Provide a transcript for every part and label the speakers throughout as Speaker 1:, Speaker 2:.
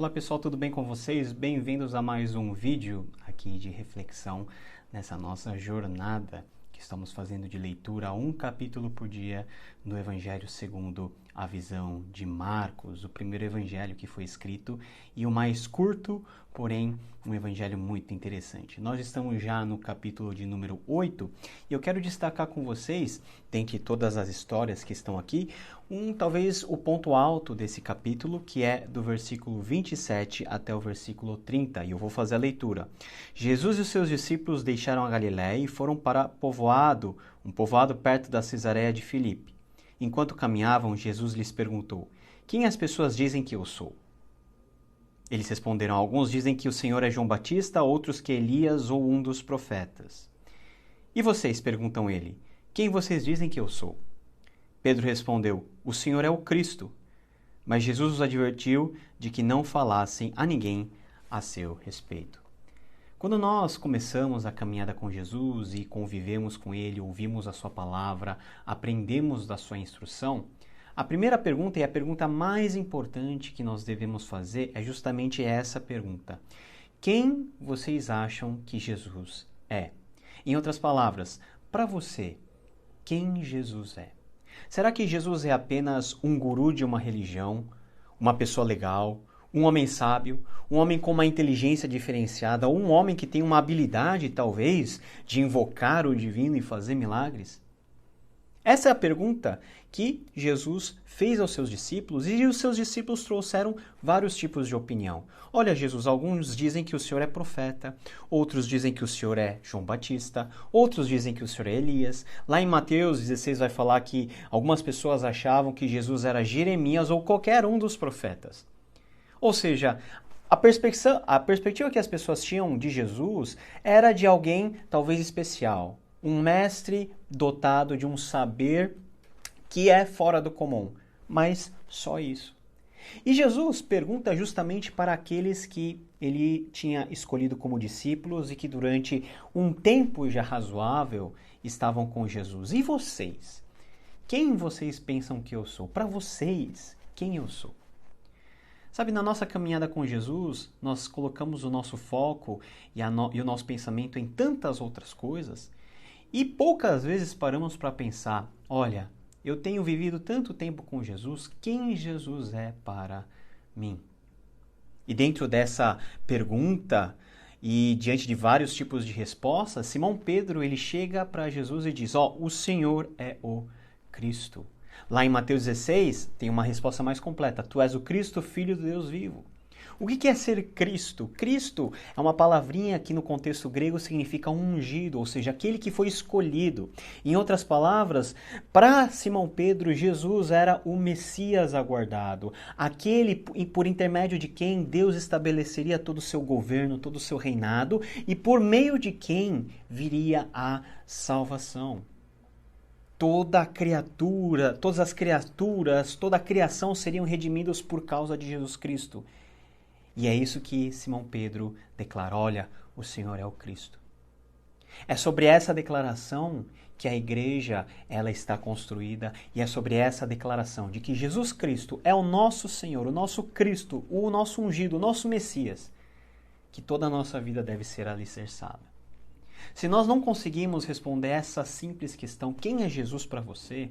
Speaker 1: Olá pessoal, tudo bem com vocês? Bem-vindos a mais um vídeo aqui de reflexão nessa nossa jornada que estamos fazendo de leitura um capítulo por dia no Evangelho segundo a visão de Marcos, o primeiro evangelho que foi escrito e o mais curto, porém um evangelho muito interessante. Nós estamos já no capítulo de número 8 e eu quero destacar com vocês, dentre todas as histórias que estão aqui, talvez o ponto alto desse capítulo, que é do versículo 27 até o versículo 30, e eu vou fazer a leitura. Jesus e os seus discípulos deixaram a Galiléia e foram para um povoado perto da Cesareia de Filipe. Enquanto caminhavam, Jesus lhes perguntou: "Quem as pessoas dizem que eu sou?" Eles responderam: "Alguns dizem que o Senhor é João Batista, outros que Elias ou um dos profetas." "E vocês?", perguntam ele, "quem vocês dizem que eu sou?" Pedro respondeu: "O Senhor é o Cristo." Mas Jesus os advertiu de que não falassem a ninguém a seu respeito. Quando nós começamos a caminhada com Jesus e convivemos com Ele, ouvimos a Sua palavra, aprendemos da Sua instrução, a primeira pergunta e a pergunta mais importante que nós devemos fazer é justamente essa pergunta: quem vocês acham que Jesus é? Em outras palavras, para você, quem Jesus é? Será que Jesus é apenas um guru de uma religião, uma pessoa legal, um homem sábio, um homem com uma inteligência diferenciada, ou um homem que tem uma habilidade, talvez, de invocar o divino e fazer milagres? Essa é a pergunta que Jesus fez aos seus discípulos, e os seus discípulos trouxeram vários tipos de opinião. Olha, Jesus, alguns dizem que o Senhor é profeta, outros dizem que o Senhor é João Batista, outros dizem que o Senhor é Elias. Lá em Mateus 16 vai falar que algumas pessoas achavam que Jesus era Jeremias ou qualquer um dos profetas. Ou seja, a perspectiva que as pessoas tinham de Jesus era de alguém talvez especial, um mestre dotado de um saber que é fora do comum, mas só isso. E Jesus pergunta justamente para aqueles que ele tinha escolhido como discípulos e que durante um tempo já razoável estavam com Jesus. E vocês? Quem vocês pensam que eu sou? Para vocês, quem eu sou? Sabe, na nossa caminhada com Jesus, nós colocamos o nosso foco e o nosso pensamento em tantas outras coisas e poucas vezes paramos para pensar: olha, eu tenho vivido tanto tempo com Jesus, quem Jesus é para mim? E dentro dessa pergunta e diante de vários tipos de respostas, Simão Pedro ele chega para Jesus e diz: o Senhor é o Cristo. Lá em Mateus 16 tem uma resposta mais completa: tu és o Cristo, Filho do Deus vivo. O que é ser Cristo? Cristo é uma palavrinha que no contexto grego significa ungido, ou seja, aquele que foi escolhido. Em outras palavras, para Simão Pedro, Jesus era o Messias aguardado, aquele por intermédio de quem Deus estabeleceria todo o seu governo, todo o seu reinado e por meio de quem viria a salvação. Todas as criaturas, toda a criação seriam redimidos por causa de Jesus Cristo. E é isso que Simão Pedro declara: olha, o Senhor é o Cristo. É sobre essa declaração que a igreja ela está construída, e é sobre essa declaração de que Jesus Cristo é o nosso Senhor, o nosso Cristo, o nosso ungido, o nosso Messias, que toda a nossa vida deve ser alicerçada. Se nós não conseguimos responder essa simples questão, quem é Jesus para você,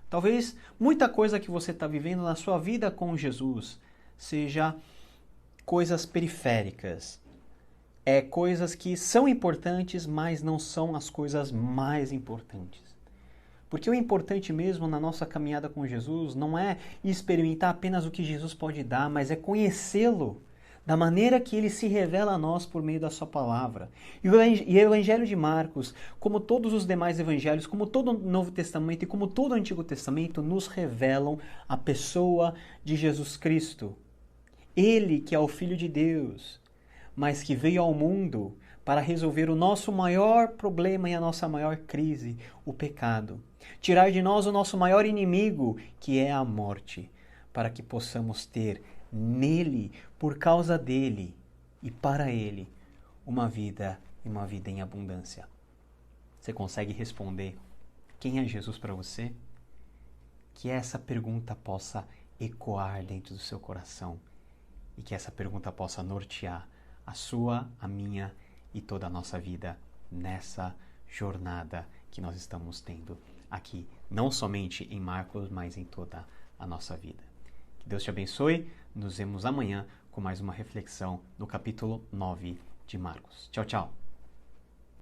Speaker 1: talvez muita coisa que você está vivendo na sua vida com Jesus seja coisas periféricas, coisas que são importantes, mas não são as coisas mais importantes. Porque o importante mesmo na nossa caminhada com Jesus não é experimentar apenas o que Jesus pode dar, mas é conhecê-lo da maneira que ele se revela a nós por meio da sua palavra. E o Evangelho de Marcos, como todos os demais evangelhos, como todo o Novo Testamento e como todo o Antigo Testamento, nos revelam a pessoa de Jesus Cristo. Ele que é o Filho de Deus, mas que veio ao mundo para resolver o nosso maior problema e a nossa maior crise, o pecado. Tirar de nós o nosso maior inimigo, que é a morte, para que possamos ter nele, por causa dele e para ele, uma vida em abundância. Você consegue responder quem é Jesus para você? Que essa pergunta possa ecoar dentro do seu coração e que essa pergunta possa nortear a sua, a minha e toda a nossa vida nessa jornada que nós estamos tendo aqui, não somente em Marcos, mas em toda a nossa vida. Que Deus te abençoe. Nos vemos amanhã com mais uma reflexão no capítulo 9 de Marcos. Tchau, tchau.